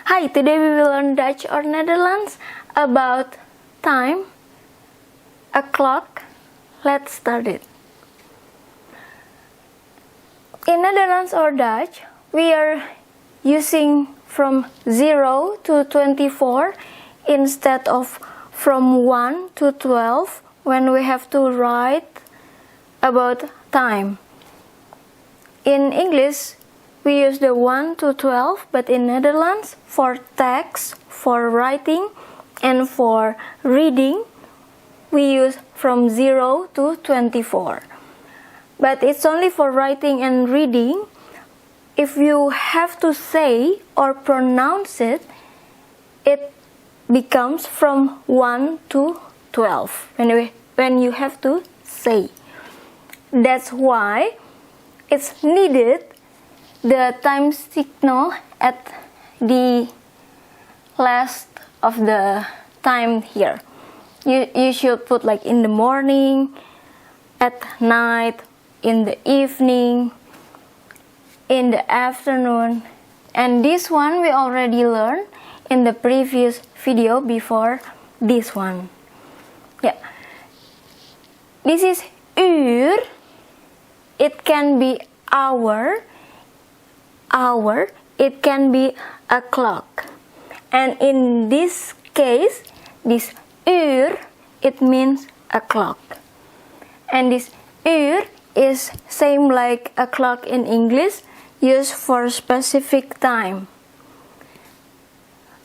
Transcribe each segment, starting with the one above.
Hi, today we will learn Dutch or Netherlands about time, a clock. Let's start it. In Netherlands or Dutch, we are using from 0 to 24 instead of from 1 to 12 when we have to write about time. In English, we use the 1 to 12, but in Netherlands, for text, for writing, and for reading, we use from 0 to 24. But it's only for writing and reading. If you have to say or pronounce it, it becomes from 1 to 12 when you have to say. That's why it's needed the time signal at the last of the time here. You should put like in the morning, at night, in the evening, in the afternoon. And this one we already learned in the previous video before this one. Yeah. This is uur. It can be hour, it can be a clock. And in this case, this uur, it means a clock. And this uur is same like a clock in English, used for specific time.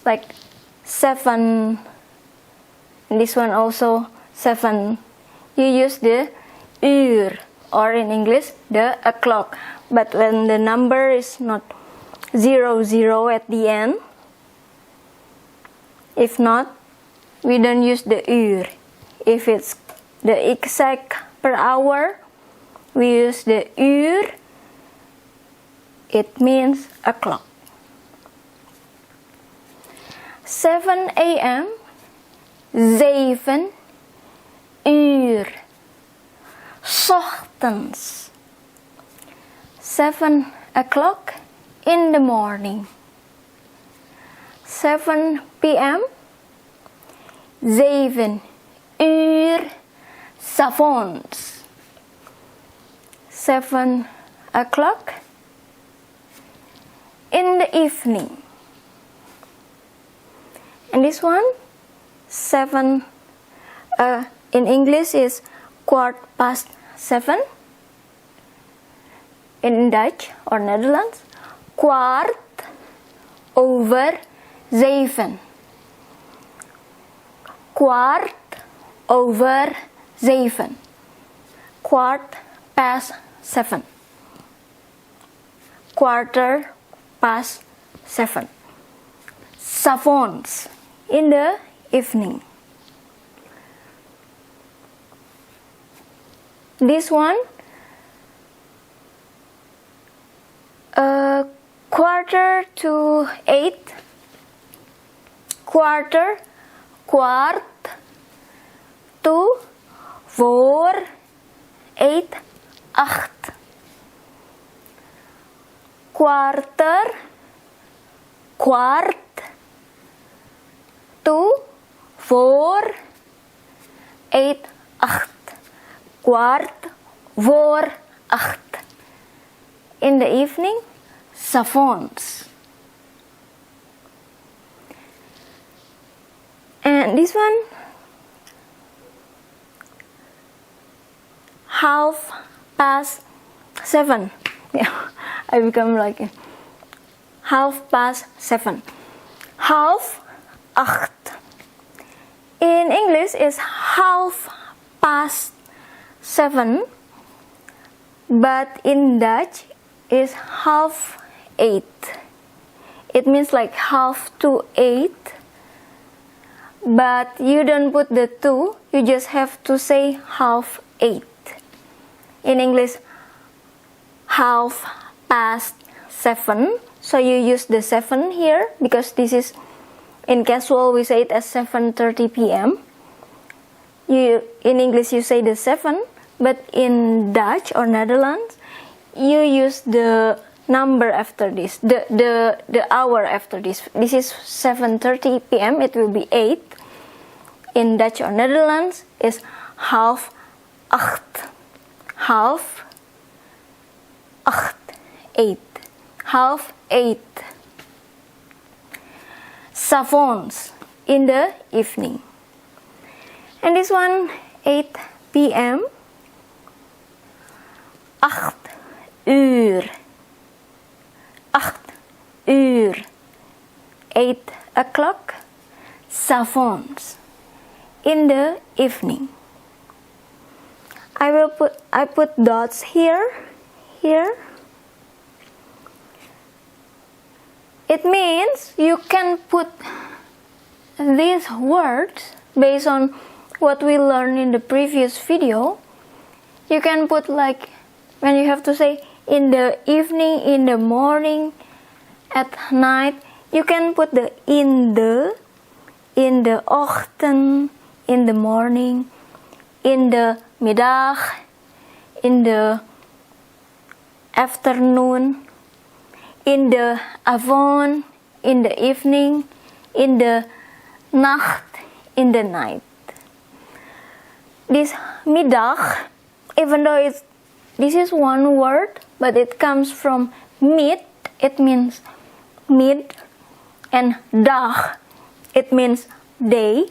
Like 7, and this one also 7. You use the uur, or in English, the a clock. But when the number is not 00 at the end, if not, we don't use the uur. If it's the exact per hour, we use the uur. It means a clock. 7 a.m. 7 uur. 's Ochtends. 7 o'clock in the morning. 7 p.m. 7 uur 's avonds. 7 o'clock in the evening. And this one, 7, in English is 7:15. In Dutch or Netherlands, 7:15. 7:15. 7:15. 7:15. 'S'avonds, in the evening. This one, 7:45. Kwart to 4, 8, 8. Kwart to 4, 8, 8. Kwart voor 8. In the evening, 's'avonds. And this one, 7:30. Yeah, I become like 7:30. 7:30. In English, it's 7:30. But in Dutch, it's 7:30. It means like 7:30. But you don't put the 2, you just have to say 7:30. In English, 7:30. So you use the 7 here, because this is, in casual we say it as 7:30 p.m. In English you say the 7, but in Dutch or Netherlands, you use the number after this, the hour after this. This is 7:30 p.m. It will be 8. In Dutch or Netherlands is 7:30. 7:30. 8. 7:30. S'avonds, in the evening. And this one, 8 p.m. 8 uur. 8 uur. 8 o'clock. S'avonds, in the evening. I put dots here. It means you can put these words based on what we learned in the previous video. You can put like when you have to say in the evening, in the morning, at night, you can put the in the ochtend, in the morning, in the middag, in the afternoon, in the avond, in the evening, in the nacht, in the night. This middag, even though this is one word, but it comes from mid, it means mid, and dag, it means day.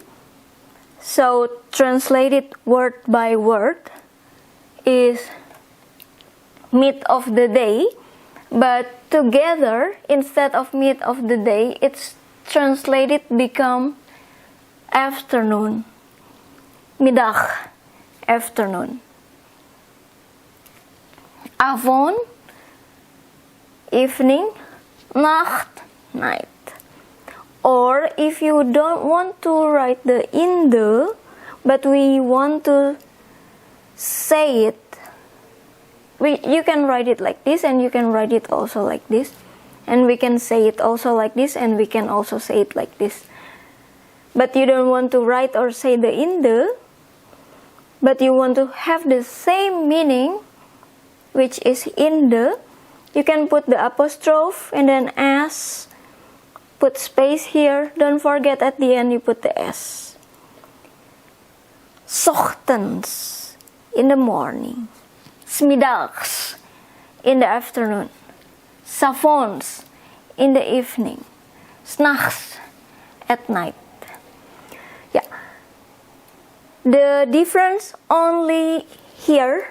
So translated word by word is mid of the day, but together, instead of mid of the day, it's translated become afternoon. Middag, afternoon. Avond, evening. Nacht, night. Or if you don't want to write the in the, but we want to say it, you can write it like this, and you can write it also like this, and we can say it also like this, and we can also say it like this. But you don't want to write or say the in the, but you want to have the same meaning, which is in the, you can put the apostrophe and then s, put space here. Don't forget at the end you put the s. 'Ochtends, in the morning. 'Smiddags, in the afternoon. 'S'avonds, in the evening. 'S'nachts, at night. Yeah. The difference only here,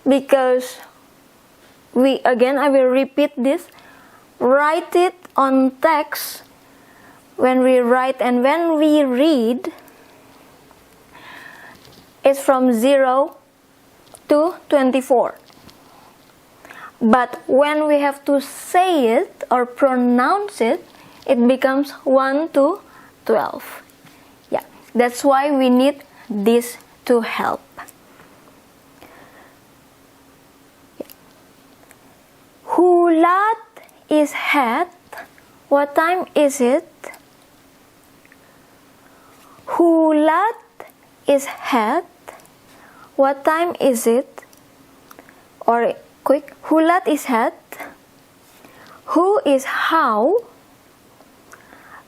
because I will repeat this. Write it on text when we write and when we read. It's from 0 to 24. But when we have to say it or pronounce it, it becomes 1 to 12. Yeah, that's why we need this to help. Yeah. Hoe laat is het? What time is it? Hoe laat is het? What time is it? Or quick, hoe laat is het? Who is how?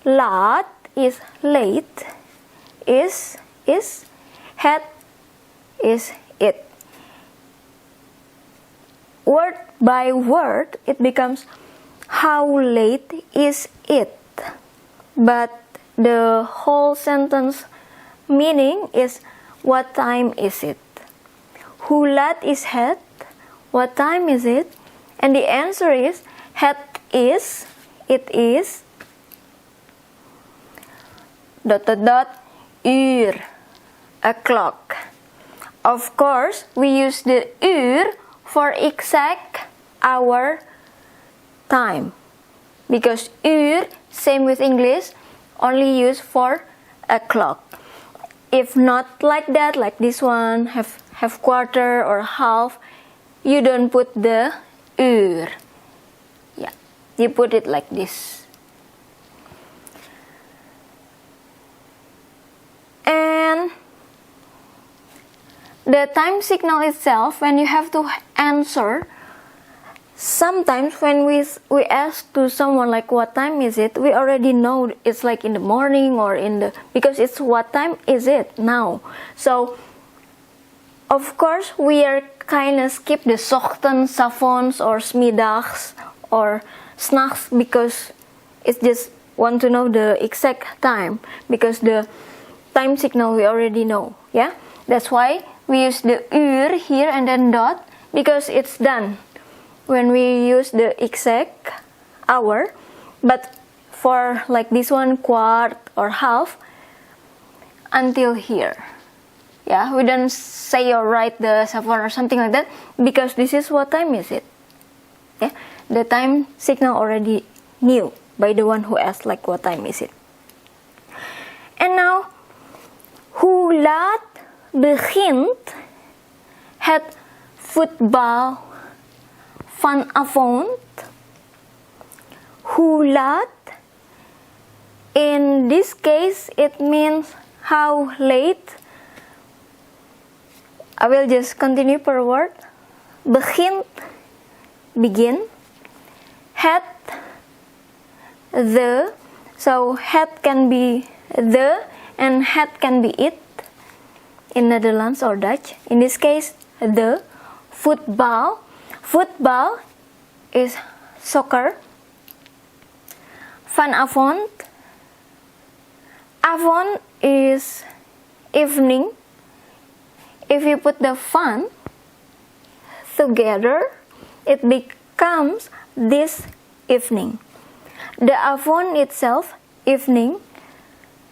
Laat is late. Is het is it. Word by word, it becomes how late is it? But the whole sentence meaning is what time is it? Hoe laat is het? What time is it? And the answer is het is, it is ... uur, o'clock. Of course, we use the uur for exact hour time, because uur, same with English, only used for o'clock. If not like that, like this one, have quarter or half, you don't put the uur. Yeah, you put it like this. And the time signal itself, when you have to answer sometimes when we ask to someone like what time is it, we already know it's like in the morning or because it's what time is it now. So of course we are kind of skip the ochtend, 's avonds or 's middags or 's nachts because it's just want to know the exact time because the time signal we already know. Yeah, that's why we use the uur here and then dot because it's done when we use the exact hour. But for like this one, quart or half, until here. Yeah, we don't say or write the 7 or something like that because this is what time is it. Yeah, the time signal already knew by the one who asked like what time is it. And now, hoe laat begint het voetbal vanavond? Hoe laat? In this case, it means how late. I will just continue per word. Begint, begin. Het, the. So het can be the and het can be it in Netherlands or Dutch. In this case, the. Voetbal. Voetbal is soccer. Vanavond. Avond is evening. If you put the van together, it becomes this evening. The avond itself, evening.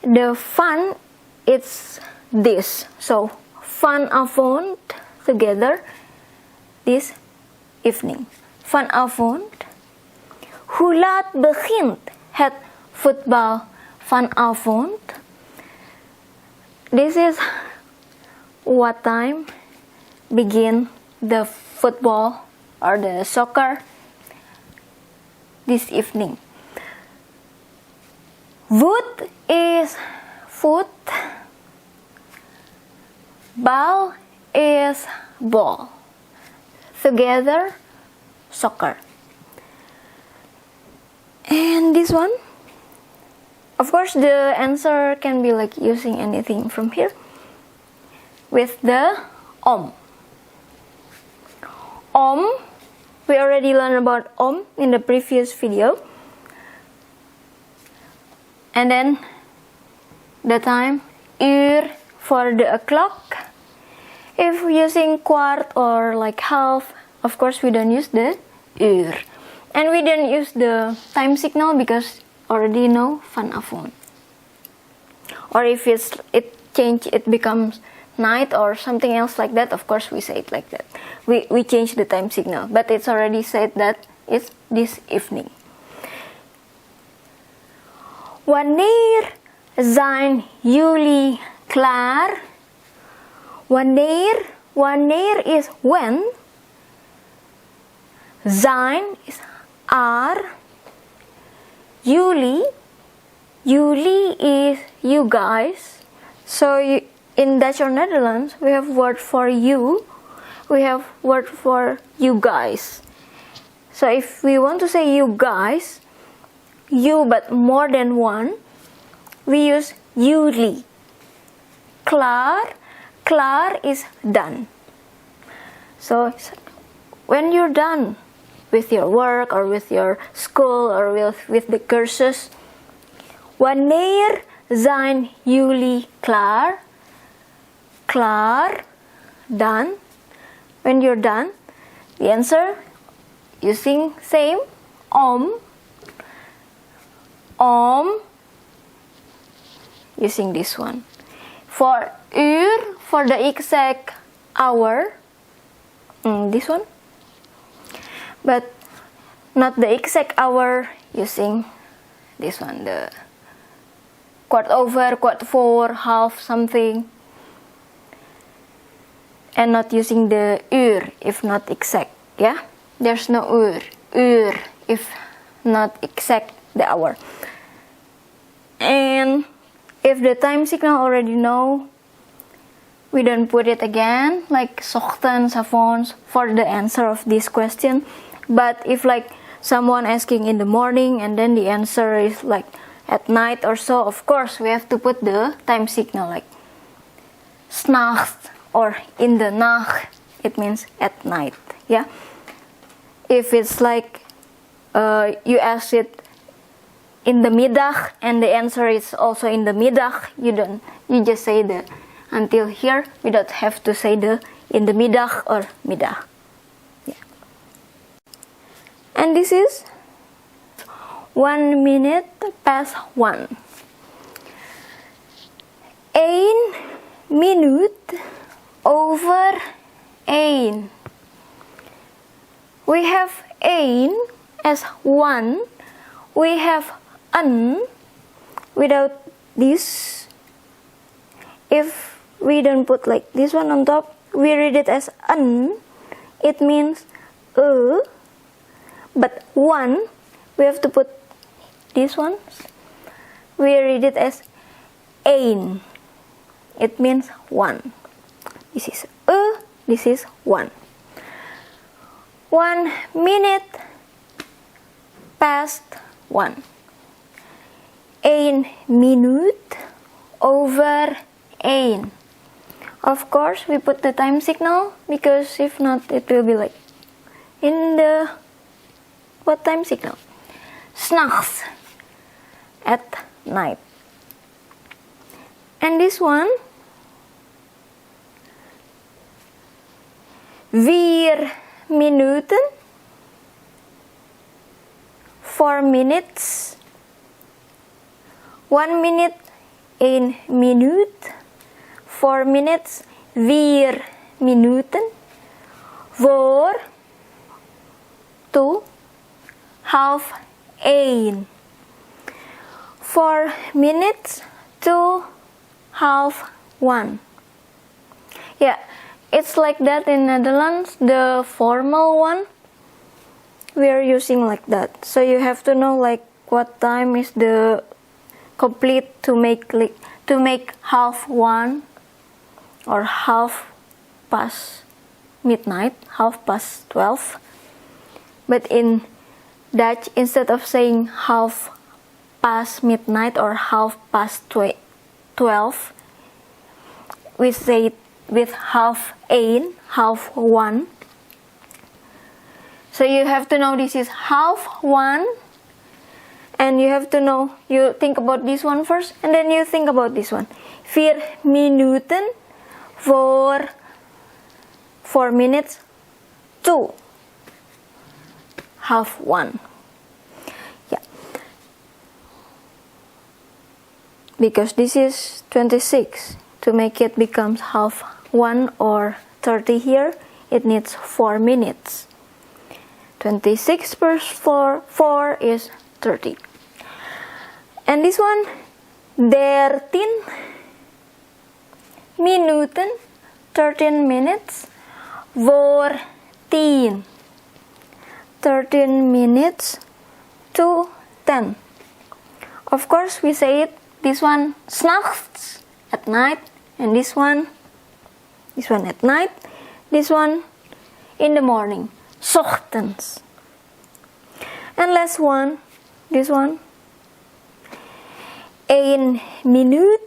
The van, it's this. So, vanavond together, this evening. Vanavond. Hoe laat begint het voetbal vanavond? This is what time begin the football or the soccer this evening. Voet is foot. Bal is ball. Together, soccer. And this one, of course, the answer can be like using anything from here with the om. Om, we already learned about om in the previous video. And then the time, uur for the o'clock. If using quart or like half, of course we don't use the uur. And we don't use the time signal because already know vanavond. Or if it becomes night or something else like that, of course we say it like that. We change the time signal, but it's already said that it's this evening. Wanneer zijn jullie klaar? Wanneer is when. Zijn is are. Jullie is you guys. So in Dutch or Netherlands, we have word for you. We have word for you guys. So if we want to say you guys, you but more than one, we use jullie. Klaar is done. So when you're done with your work or with your school or with the cursus, wanneer zijn jullie klaar? Klaar, done. When you're done, the answer using same om, using this one. For uur, for the exact hour, this one. But not the exact hour, using this one, the quart over, quart for, half something. And not using the uur if not exact, yeah? There's no uur if not exact the hour. And if the time signal already know, we don't put it again, like ochtend, 's avonds, for the answer of this question. But if like someone asking in the morning and then the answer is like at night or so, of course we have to put the time signal like s'nacht or in the Nacht. It means at night. Yeah. If it's like you ask it in the middag and the answer is also in the middag, you just say the until here. We don't have to say the in the middag or middag. Yeah. And this is 1 minute past 1. 1 minuut over 1. We have 1 as 1. We have an without this. If we don't put like this one on top, we read it as an. It means but 1, we have to put this one. We read it as ein. It means 1. This is this is 1. 1 minute past 1. 1 minuut over 1. Of course, we put the time signal because if not, it will be like in the what time signal? S'nachts, at night. And this one, 4 minuten, 4 minutes. 1 minute, 1 minuut. 4 minutes, 4 minuten. Voor, 2, half 1. 4 minutes to half 1. Yeah, it's like that in Netherlands. The formal one, we are using like that. So you have to know like what time is the complete to make half 1 or half past midnight, half past 12. But in Dutch, instead of saying half past midnight or half past 12, we say it with half 1, half 1. So you have to know this is half 1, and you have to know, you think about this one first, and then you think about this one. 4 minuten voor 4 minutes to half 1. Yeah. Because this is 26. To make it becomes half 1 or 30 here, it needs 4 minutes. 26 plus 4 is 30. And this one, 13 minuten, 13 minutes, voor 10. 13 minutes to 10. Of course, we say it, this one, s'nachts, at night, and this one at night, this one in the morning, ochtends. And last one, this one, 1 minuut,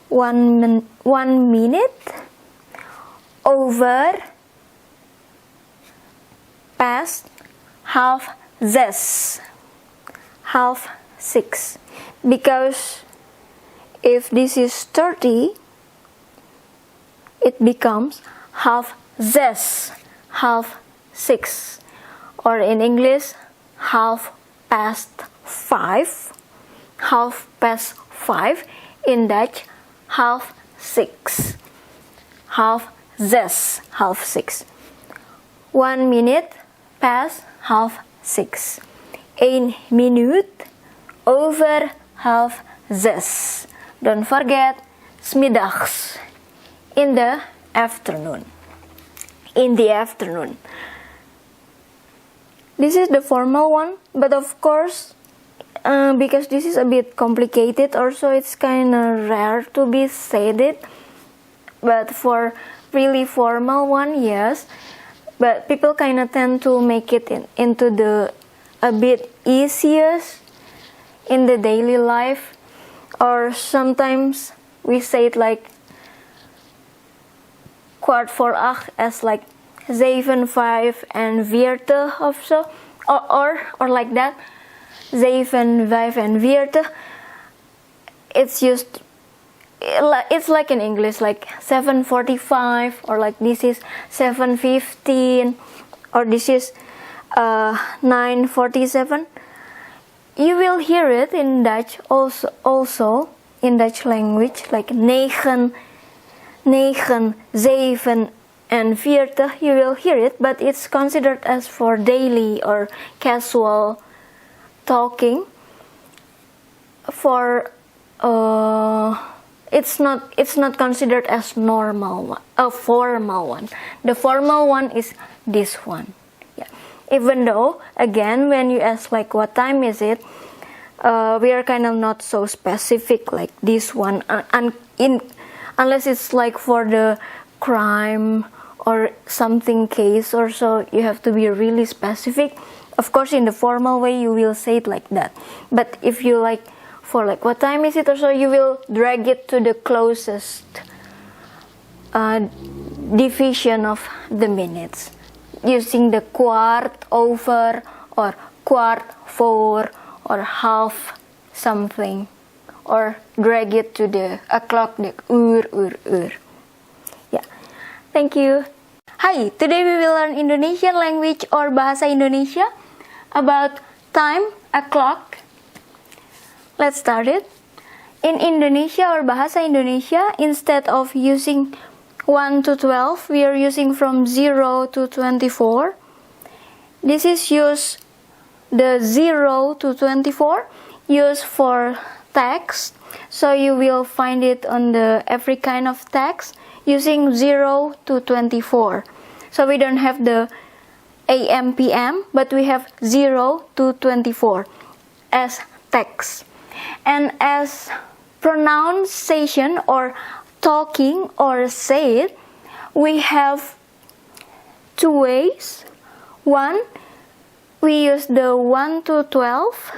1 minute, over, past, half 6, half 6. Because if this is 30, it becomes half 6, half 6. Or in English, half past 5, half past 5. In Dutch, half 6, half 6, half 6. 1 minute past half 6. 1 minuut over half 6. Don't forget, 's middags, in the afternoon. In the afternoon. This is the formal one, but of course, because this is a bit complicated, also it's kind of rare to be said it. But for really formal one, yes, but people kind of tend to make it into the a bit easiest in the daily life, or sometimes we say it like kwart voor acht as like 7:45 or so, or like that, 7:45. It's like in English like 7:45, or like this is 7:15, or this is 9:47. You will hear it in Dutch also in Dutch language like 9, 7 and 40. You will hear it, but it's considered as for daily or casual talking. For it's not considered as normal, a formal one. The formal one is this one. Yeah. Even though, again, when you ask like what time is it, we are kind of not so specific like this one, unless it's like for the crime or something case or so, you have to be really specific. Of course, in the formal way, you will say it like that. But if you like, for like what time is it or so, you will drag it to the closest division of the minutes, using the kwart over or kwart voor or half something, or drag it to the o'clock, the uur. Yeah, thank you. Hi, today we will learn Indonesian language or Bahasa Indonesia about time, o'clock. Let's start it. In Indonesia or Bahasa Indonesia, instead of using 1 to 12, we are using from 0 to 24. This is used, the 0 to 24, used for text. So you will find it on the every kind of text using 0 to 24. So we don't have the AM, PM, but we have 0 to 24 as text. And as pronunciation or talking or say it, we have two ways. One, we use the 1 to 12,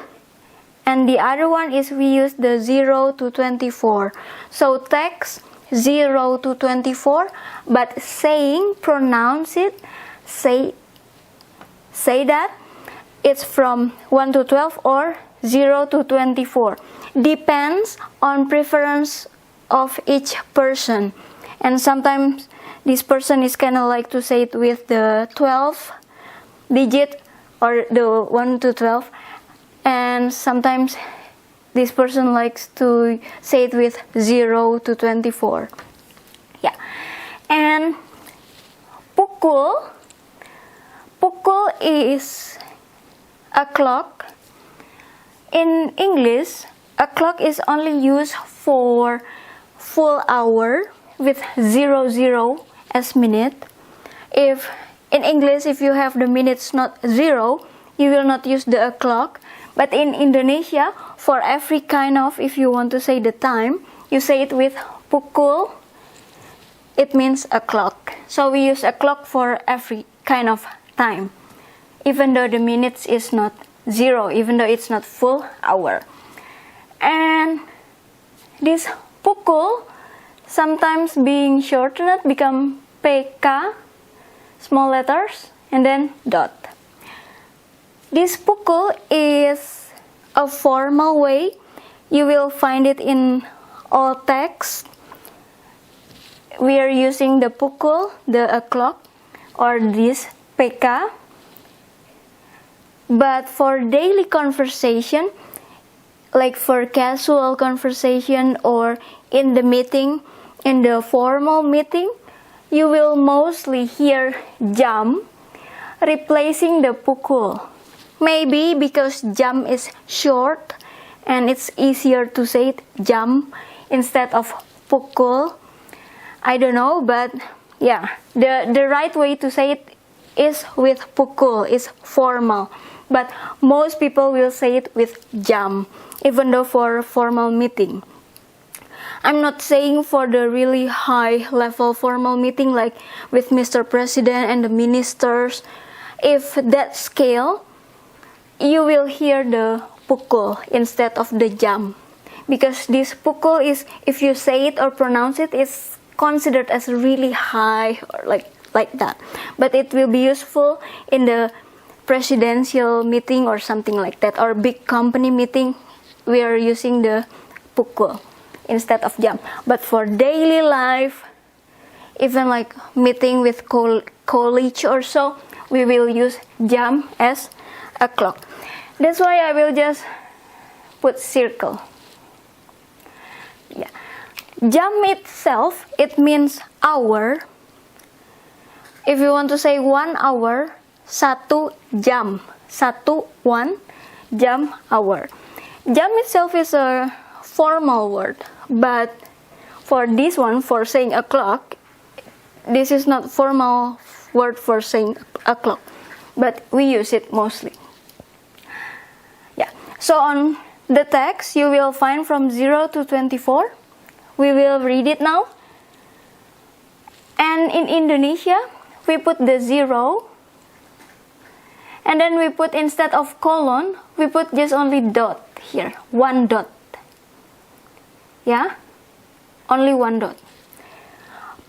and the other one is we use the 0 to 24. So text 0 to 24, but saying, pronounce it, say that it's from 1 to 12 or 0 to 24. Depends on preference of each person. And sometimes this person is kind of like to say it with the 12 digit or the 1 to 12. And sometimes this person likes to say it with 0 to 24. Yeah. And pukul is a clock. In English, a clock is only used for full hour with 00 as minute. If in English, if you have the minutes not 0, you will not use the clock. But in Indonesia, for every kind of, if you want to say the time, you say it with pukul. It means a clock. So we use a clock for every kind of time, even though the minutes is not 0, even though it's not full hour. And this pukul sometimes being shortened become PK, small letters, and then dot. This pukul is a formal way. You will find it in all texts. We are using the pukul, the clock, or this PK. But for daily conversation, like for casual conversation or in the meeting, in the formal meeting, you will mostly hear jam replacing the pukul. Maybe because jam is short and it's easier to say it jam instead of pukul. I don't know, but yeah, the right way to say it is with pukul, is formal. But most people will say it with jam, even though for formal meeting. I'm not saying for the really high level formal meeting like with Mr. President and the ministers. If that scale, you will hear the pukul instead of the jam. Because this pukul is, if you say it or pronounce it, is considered as really high or like that. But it will be useful in the presidential meeting or something like that, or big company meeting. We are using the pukul instead of jam. But for daily life, even like meeting with college or so, we will use jam as a clock. That's why I will just put circle. Yeah. Jam itself, it means hour. If you want to say 1 hour, 1 jam. 1 jam, hour. Jam itself is a formal word, but for this one, for saying a clock, this is not formal word for saying a clock, but we use it mostly. Yeah. So on the text, you will find from 0 to 24. We will read it now. And in Indonesia, we put the 0. And then we put, instead of colon, we put just only dot here. 1 dot. Yeah? Only 1 dot.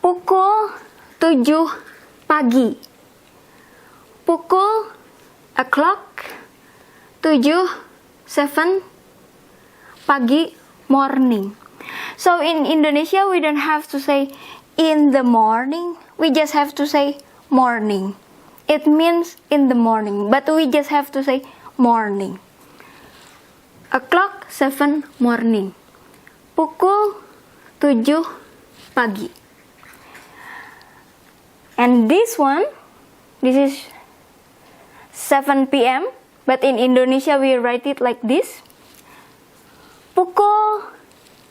Pukul 7 pagi. Pukul o'clock 7 pagi, morning. So in Indonesia, we don't have to say in the morning. We just have to say morning. It means in the morning, but we just have to say morning. O'clock 7 morning. Pukul 7 pagi. And this one, this is 7 p.m. But in Indonesia, we write it like this. Pukul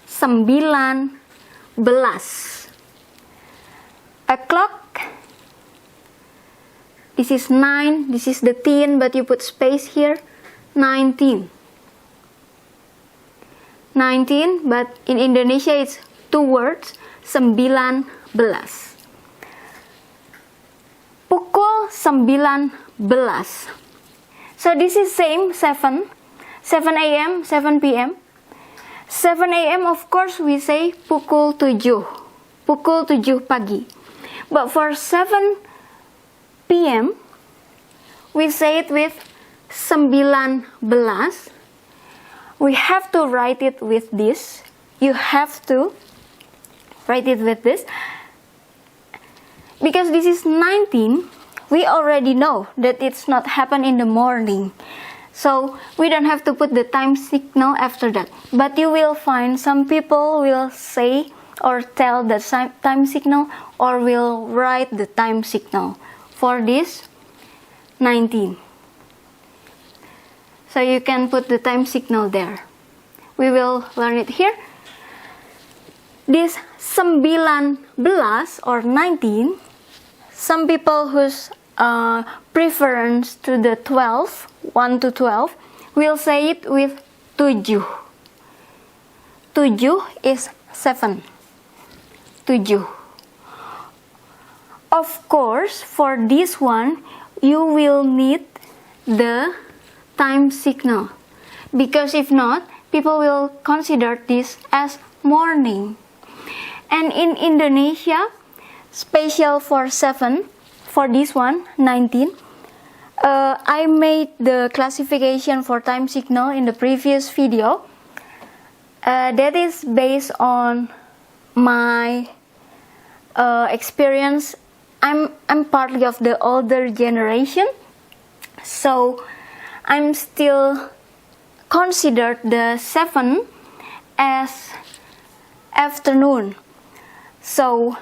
19. O'clock. This is 9. This is the 10, but you put space here. 19. 19, but in Indonesia it's 2 words. 19. Pukul 19. So this is same 7 a.m., 7 p.m. 7 a.m. of course we say pukul 7. Pukul 7 pagi. But for 7 p.m. we say it with 19. We have to write it with this. You have to write it with this. Because this is 19, we already know that it's not happen in the morning. So we don't have to put the time signal after that. But you will find some people will say or tell the time signal or will write the time signal for this 19. So you can put the time signal there. We will learn it here. This 19 or 19, some people whose preference to the 12, 1 to 12, will say it with 7. 7 is 7. 7. Of course, for this one, you will need the time signal. Because if not, people will consider this as morning. And in Indonesia, special for 7, for this one, 19, I made the classification for time signal in the previous video. That is based on my experience. I'm partly of the older generation, so I'm still considered the 7 as afternoon. So,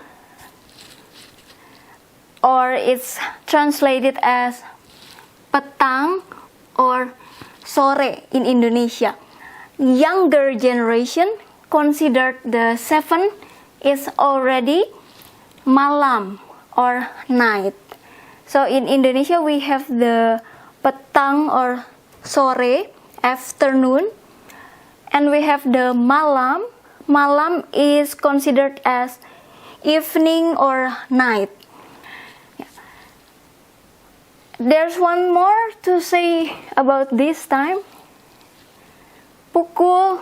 or it's translated as petang or sore in Indonesia. Younger generation considered the 7 is already malam or night. So in Indonesia we have the petang or sore, afternoon, and we have the malam, malam is considered as evening or night. There's one more to say about this time. Pukul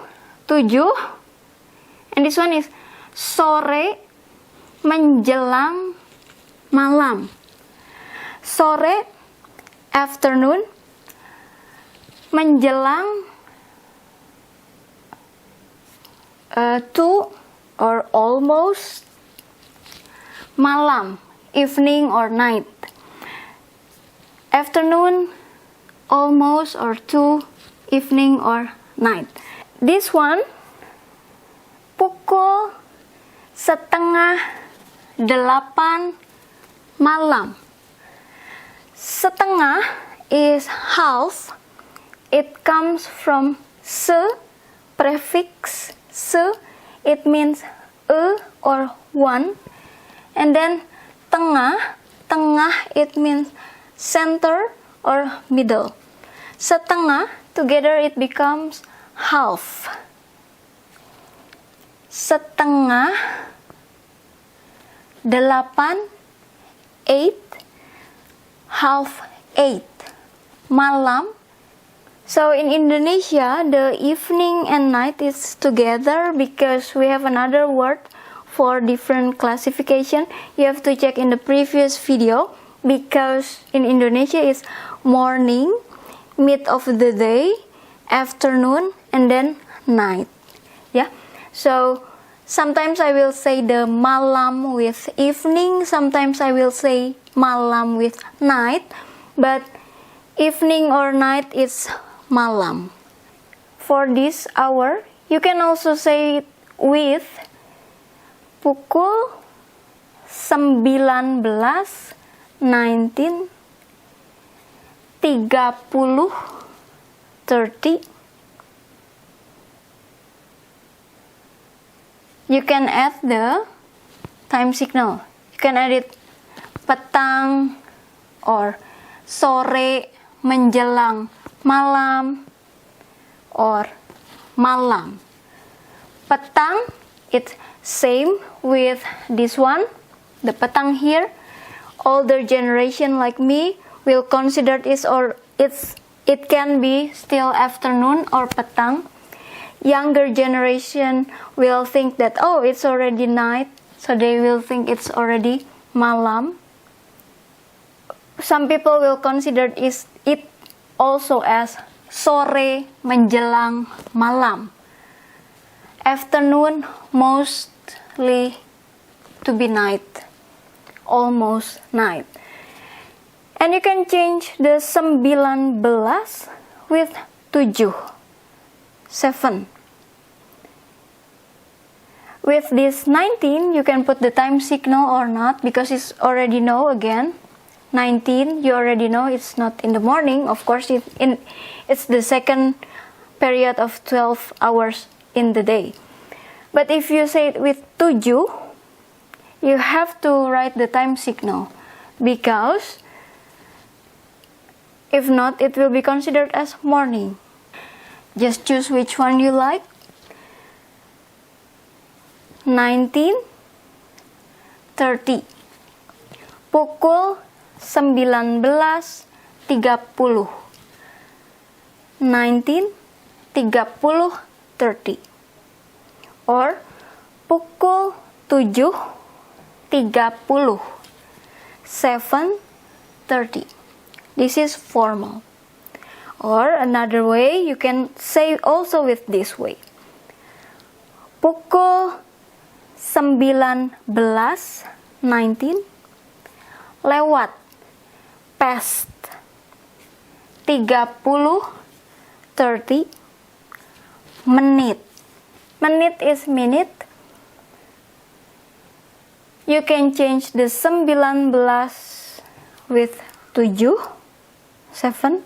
7. And this one is sore menjelang malam. Sore, afternoon. Menjelang to or almost. Malam, evening or night. Afternoon, almost or to, evening or night. This one, pukul 7:30 malam. Setengah is half. It comes from se, prefix se. It means or one. And then tengah, it means center or middle. Setengah, together it becomes half. Setengah, 8, 8, half 8. Malam. So in Indonesia, the evening and night is together because we have another word for different classification. You have to check in the previous video. Because in Indonesia it's morning, mid of the day, afternoon, and then night. Yeah. So sometimes I will say the malam with evening, sometimes I will say malam with night, but evening or night is malam. For this hour, you can also say it with pukul 19, 19, 30, 30. You can add the time signal. You can add it petang or sore menjelang malam or malam. Petang, it's same with this one, the petang here. Older generation like me will consider it can be still afternoon or petang. Younger generation will think that it's already night, so they will think it's already malam. Some people will consider it also as sore menjelang malam. Afternoon mostly to be night. Almost night. And you can change the 19 with 7. 7. With this 19, you can put the time signal or not because it's already know again. 19, you already know it's not in the morning. Of course, it's the second period of 12 hours in the day. But if you say it with 7, you have to write the time signal because if not, it will be considered as morning. Just choose which one you like. 19, 30. Pukul 19.30. 19, 30, 30. Or pukul 7.30. 7:30. This is formal. Or another way, you can say also with this way. Pukul 19, 19, lewat, past, 30, 30, menit. Menit is minute. You can change the 19 with 7, 7.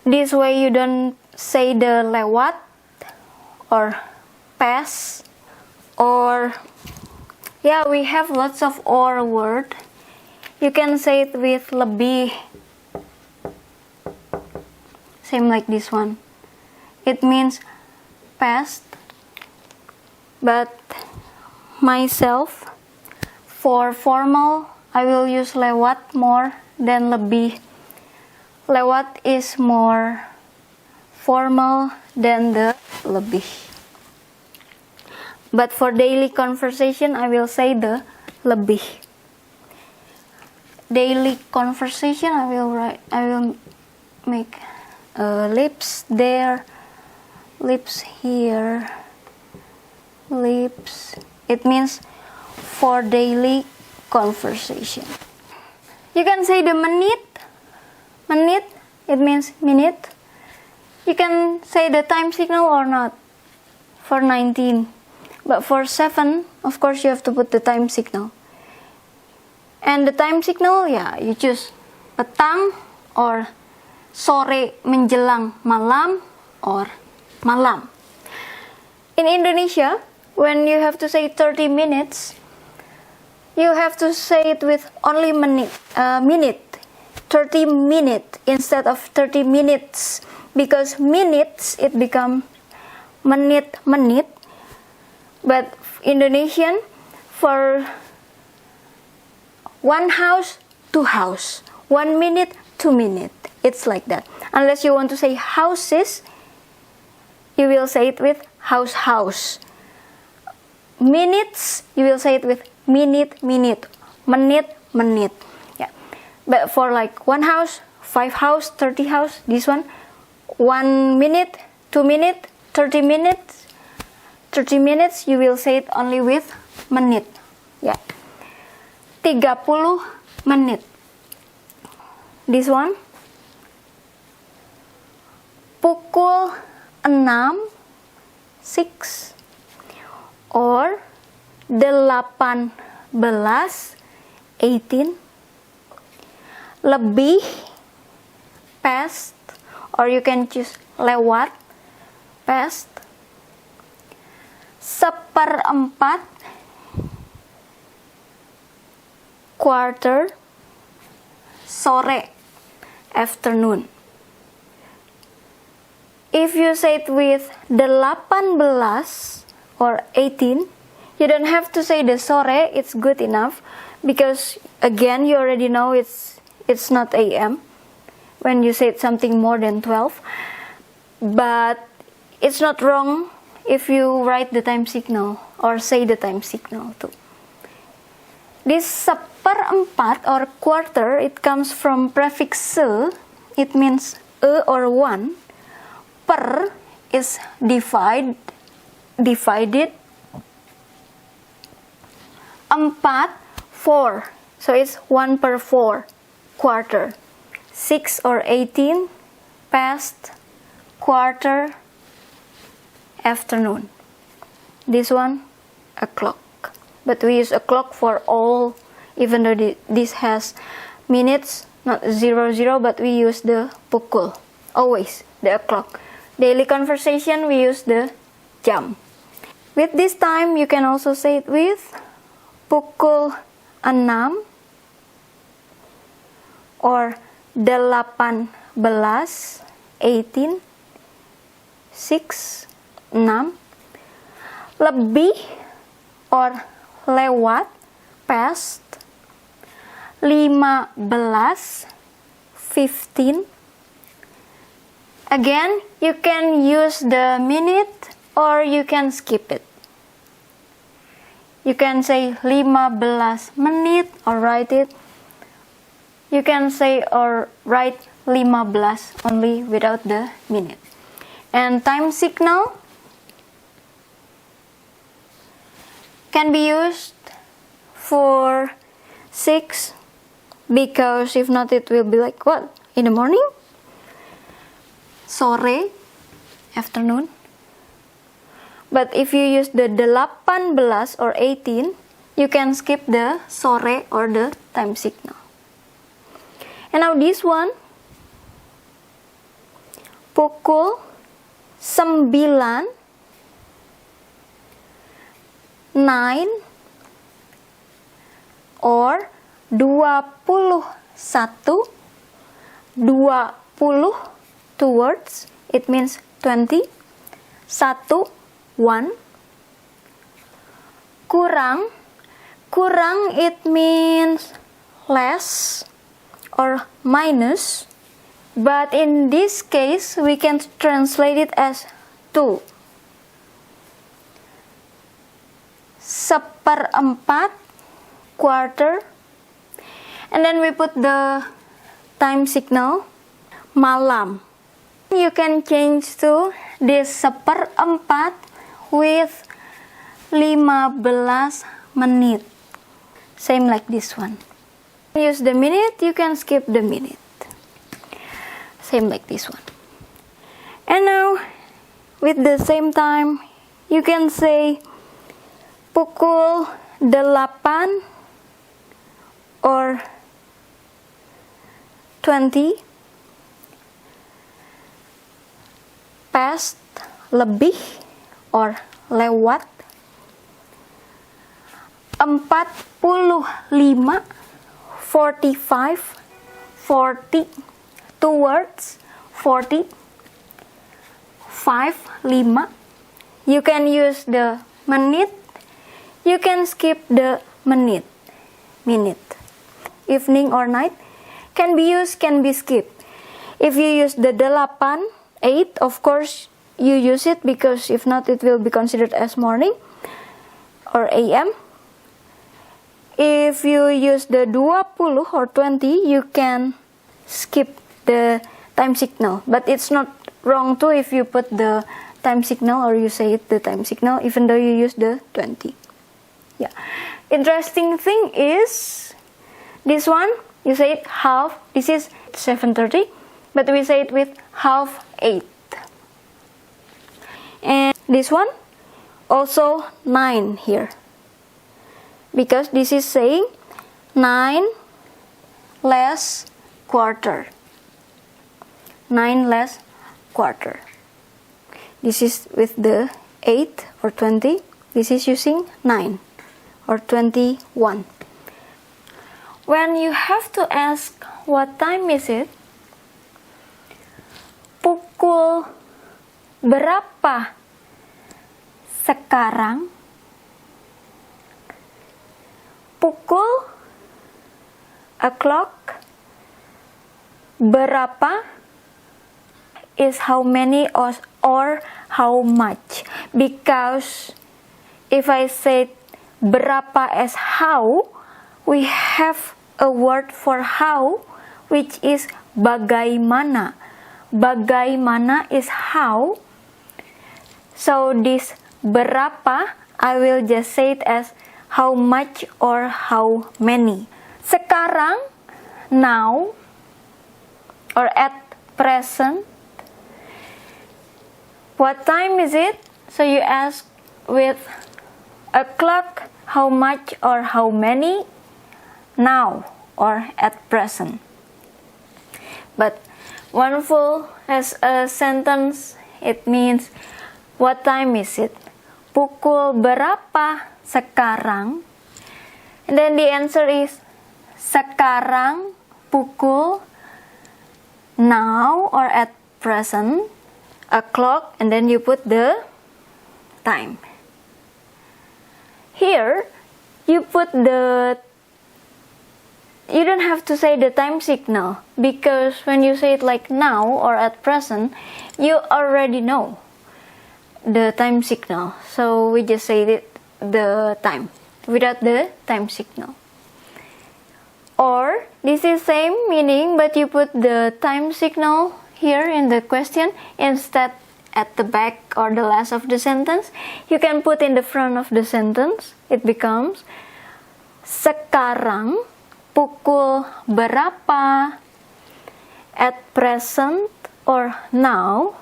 This way you don't say the lewat or pass or we have lots of or word. You can say it with lebih. Same like this one. It means past but myself, for formal, I will use lewat more than lebih. Lewat is more formal than the lebih. But for daily conversation, I will say the lebih. Daily conversation, I will make lips there, lips here, lips. It means for daily conversation. You can say the menit. Menit, it means minute. You can say the time signal or not for 19. But for 7, of course, you have to put the time signal. And the time signal, yeah, you choose petang or sore menjelang malam or malam. In Indonesia, when you have to say 30 minutes, you have to say it with only minute. 30 minutes instead of 30 minutes, because minutes it become menit. But Indonesian, for one house, 2 house, 1 minute, 2 minute. It's like that. Unless you want to say houses, you will say it with house. Minutes, you will say it with minute. Menit. Yeah. But for like 1 house, 5 house, 30 house, this one, 1 minute, 2 minute, 30 minutes. 30 minutes, you will say it only with menit. Yeah. 30 menit. This one. Pukul 6, 6. Or 18, 18. Lebih, past. Or you can choose lewat, past. 1/4, quarter. Sore, afternoon. If you say it with 18 or 18, you don't have to say the sore, it's good enough, because again, you already know it's not AM when you say something more than 12. But it's not wrong if you write the time signal or say the time signal too. This 1/4 or quarter, it comes from prefix se. It means or 1. Per is divided. 4, 4. So it's 1/4, quarter. 6 or 18, past, quarter, afternoon. This one, a clock. But we use a clock for all, even though this has minutes, not 00, but we use the pukul. Always the clock. Daily conversation, we use the jam. With this time, you can also say it with pukul 6 or 18, 18, 6, 6. Lebih or lewat, past. 15, 15. Again, you can use the minute or you can skip it. You can say 15 menit or write it. You can say or write 15 only without the minute. And time signal can be used for 6, because if not it will be like what? In the morning? Sore, afternoon. But if you use the 18 or 18, you can skip the sore or the time signal. And now this one, pukul 9, 9 or 21, 20, 2 words, it means 20, 1, kurang. Kurang, it means less or minus. But in this case, we can translate it as 2. Seperempat, quarter. And then we put the time signal, malam. You can change to this seperempat with 15 menit. Same like this one. Use the minute, you can skip the minute. Same like this one. And now, with the same time, you can say pukul 8 or 20 past, lebih or lewat, 45, 45, 40, two words, 40, 5, 5. You can use the menit, you can skip the minute. Evening or night can be used, can be skipped. If you use the 8, 8, of course you use it, because if not it will be considered as morning or AM. If you use the 20 or 20, you can skip the time signal. But it's not wrong too if you put the time signal or you say it the time signal, even though you use the 20. Yeah. Interesting thing is, this one, you say it half, this is 7:30, but we say it with half 8. And this one, also 9 here. Because this is saying 9 less quarter. 9 less quarter. This is with the 8 or 20. This is using 9 or 21. When you have to ask what time is it, pukul berapa sekarang? Pukul, o'clock, berapa is how many or how much. Because if I say berapa as how, we have a word for how, which is bagaimana. Bagaimana is how. So this berapa, I will just say it as how much or how many. Sekarang, now, or at present. What time is it? So you ask with o'clock, how much or how many? Now or at present. But one full as a sentence, it means what time is it? Pukul berapa sekarang? And then the answer is sekarang pukul, now or at present, o'clock, and then you put the time. Here, you don't have to say the time signal, because when you say it like now or at present, you already know the time signal. So we just say the time without the time signal. Or this is same meaning, but you put the time signal here in the question instead at the back or the last of the sentence. You can put in the front of the sentence. It becomes sekarang pukul berapa, at present or now,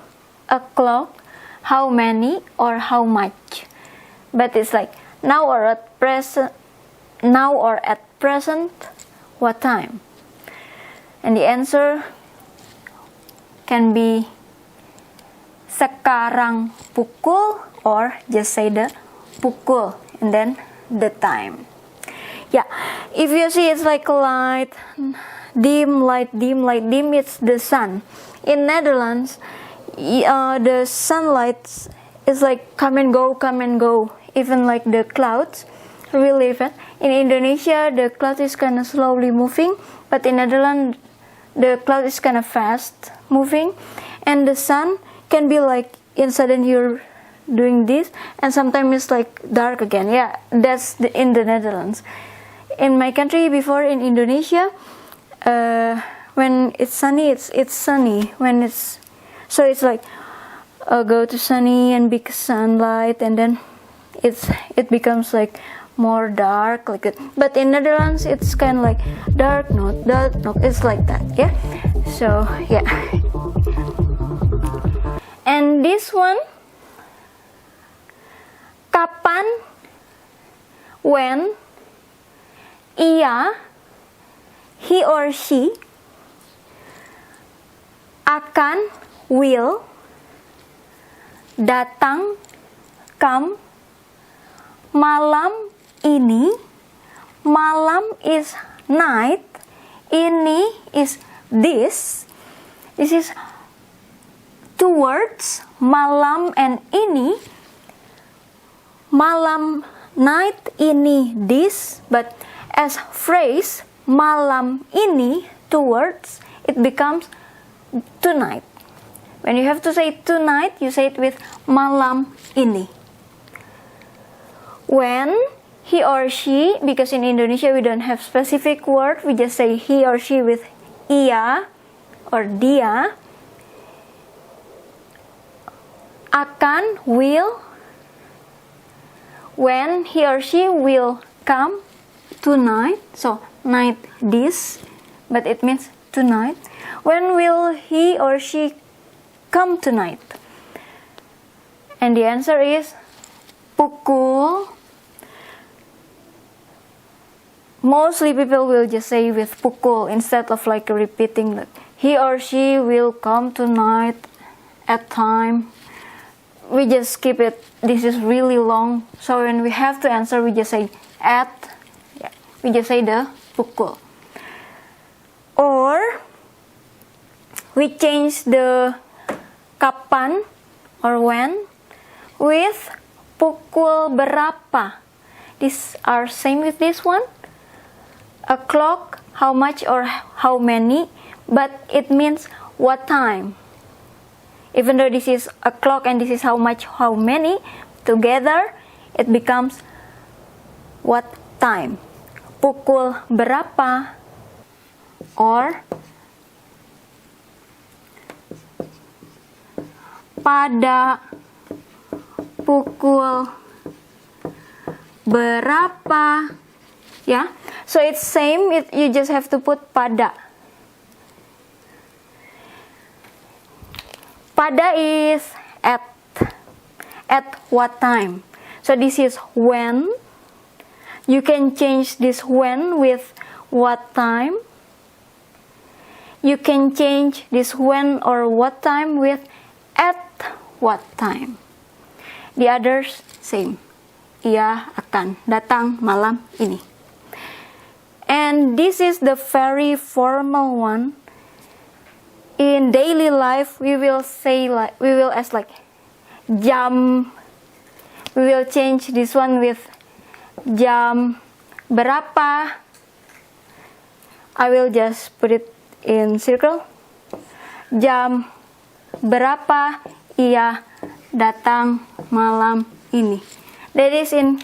o'clock, how many or how much. But it's like now or at present, what time? And the answer can be sekarang pukul, or just say the pukul and then the time. Yeah, if you see it's like light, dim, light, dim, light, dim, it's the sun. In Netherlands, the sunlight is like come and go, even like the clouds. we live in. In Indonesia, the cloud is kind of slowly moving, but in Netherlands, the cloud is kind of fast moving, and the sun can be like in sudden you're doing this, and sometimes it's like dark again. Yeah, that's in the Netherlands. In my country before, in Indonesia, when it's sunny, it's sunny. When it's like go to sunny and big sunlight, and then it becomes like more dark like that. But in Netherlands, it's kind of like dark, not dark, no. It's like that. Yeah. So yeah. And this one, kapan, when, ia, he or she, akan, will, datang, come, malam, ini, malam is night, ini is this. This is two words, malam and ini. Malam, night, ini, this. But as phrase, malam ini, two words, it becomes tonight. When you have to say tonight, you say it with malam ini. When he or she, because in Indonesia we don't have specific word, we just say he or she with ia or dia. Akan, will, when he or she will come tonight, so night this, but it means tonight. When will he or she come tonight? And the answer is pukul. Mostly people will just say with pukul instead of like repeating that he or she will come tonight at time. We just skip it. This is really long, so when we have to answer, we just say at. Yeah, we just say the pukul. Or we change the kapan or when with pukul berapa. These are same with this one. O'clock, how much or how many, but it means what time. Even though this is o'clock and this is how much, how many, together it becomes what time. Pukul berapa or pada pukul berapa. Yeah, so it's same, you just have to put pada. Pada is at what time. So this is when. You can change this when with what time. You can change this when or what time with at what time. The others same. Ia akan datang malam ini. And this is the very formal one. In daily life, we will ask like jam. We will change this one with jam berapa. I will just put it in circle. Jam berapa ia datang malam ini. That is in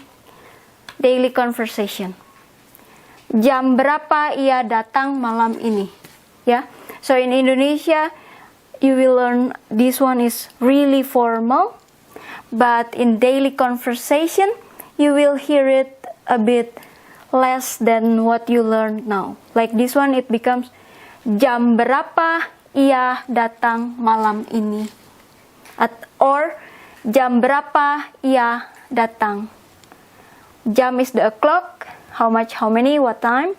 daily conversation. Jam berapa ia datang malam ini. Yeah. So in Indonesia, you will learn this one is really formal, but in daily conversation, you will hear it a bit less than what you learned now. Like this one, it becomes jam berapa ia datang malam ini, or jam berapa ia datang. Jam is the o'clock. How much? How many? What time?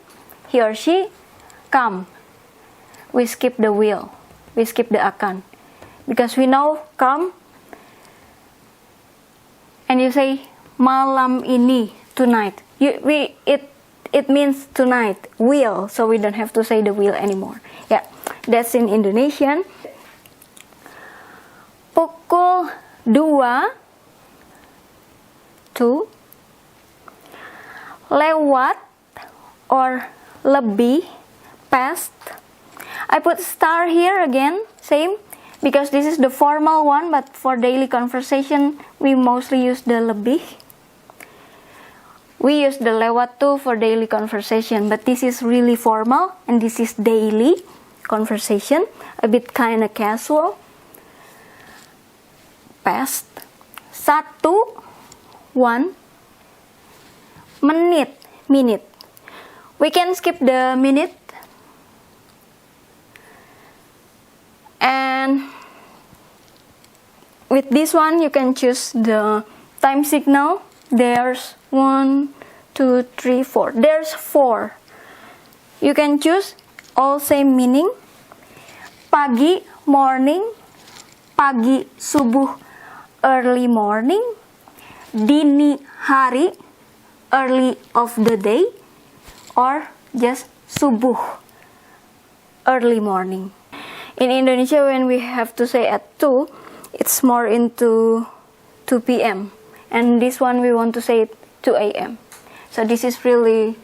He or she come. We skip the will. We skip the akan. Because we know come. And you say malam ini, tonight. It means tonight, will. So we don't have to say the will anymore. Yeah, that's in Indonesian. Pukul 2. lewat or lebih, past. I put star here again, same, because this is the formal one, but for daily conversation, we mostly use the lebih. We use the lewat too for daily conversation, but this is really formal, and this is daily conversation, a bit kind of casual. Past. 1, 1. Menit, minute. We can skip the minute. And with this one, you can choose the time signal. There's 1, 2, 3, 4. There's 4. You can choose all same meaning. Pagi, morning. Pagi, subuh, early morning. Dini hari, early of the day. Or just subuh, early morning. In Indonesia, when we have to say at 2, it's more into 2 p.m. And this one we want to say it 2 a.m. So this is really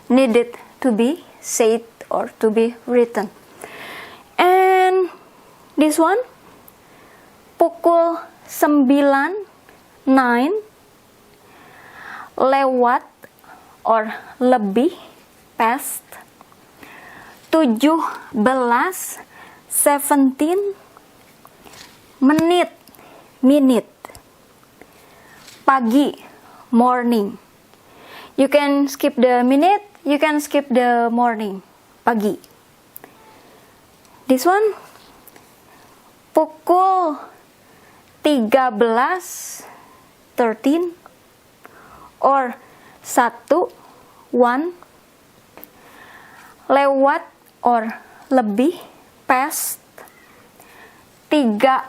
needed to be said or to be written. And this one, pukul 9, 9, lewat or lebih, past. 17, 17, menit, minute. Pagi, morning. You can skip the minute, you can skip the morning, pagi. This one, pukul 13, 13, or 1, lewat or lebih, past. 31,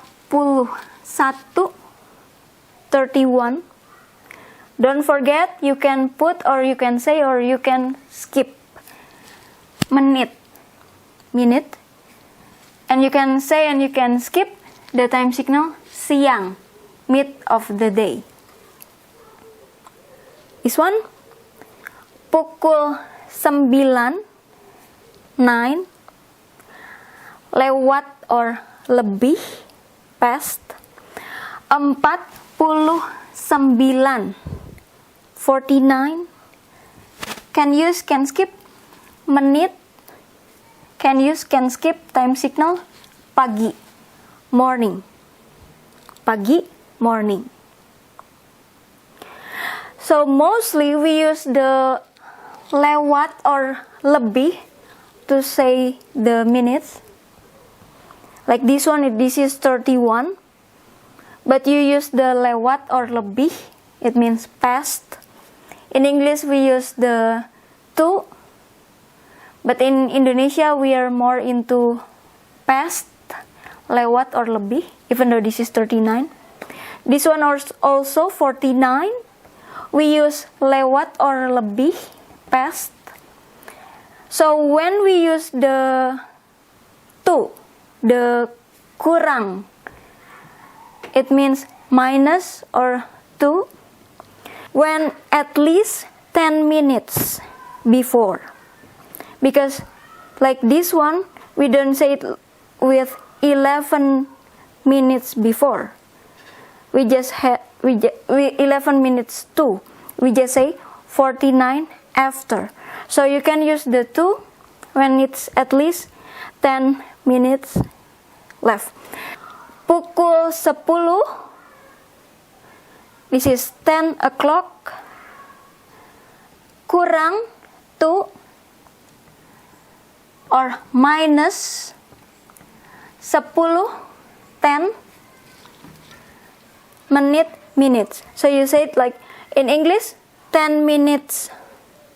31. Don't forget, you can put or you can say or you can skip menit, minute. And you can say and you can skip the time signal siang, mid of the day. This one, pukul 9, 9, lewat or lebih, past. 49, 49. Can skip menit. Can skip time signal pagi, morning. Pagi, morning. So mostly we use the lewat or lebih to say the minutes. Like this one, this is 31. But you use the lewat or lebih, it means past. In English we use the to, but in Indonesia we are more into past, lewat or lebih, even though this is 39. This one also 49. We use lewat or lebih, past. So when we use the to, the kurang, it means minus or 2 when at least 10 minutes before. Because like this one, we don't say it with 11 minutes before. We just had 11 minutes to. We just say 49 after. So you can use the 2 when it's at least 10 minutes left. Pukul 10, this is 10 o'clock, kurang 2 or minus 10, 10 minutes. So you say it like in English 10 minutes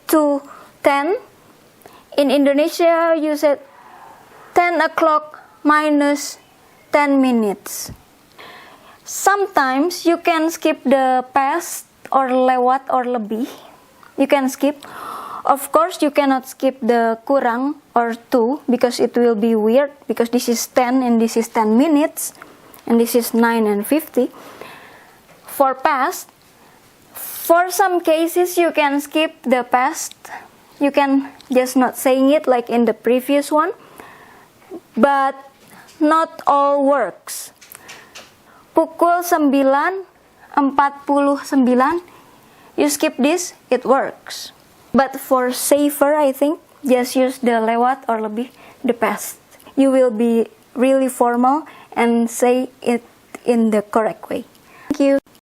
to 10. In Indonesia you said 10 o'clock minus 10 minutes. Sometimes you can skip the past or lewat or lebih. You can skip. Of course you cannot skip the kurang or 2 because it will be weird, because this is 10 and this is 10 minutes and this is 9 and 50. For past, For some cases, you can skip the past. You can just not saying it like in the previous one. But not all works. Pukul 9:49. You skip this, it works. But for safer, I think, just use the lewat or lebih, the past. You will be really formal and say it in the correct way. Thank you.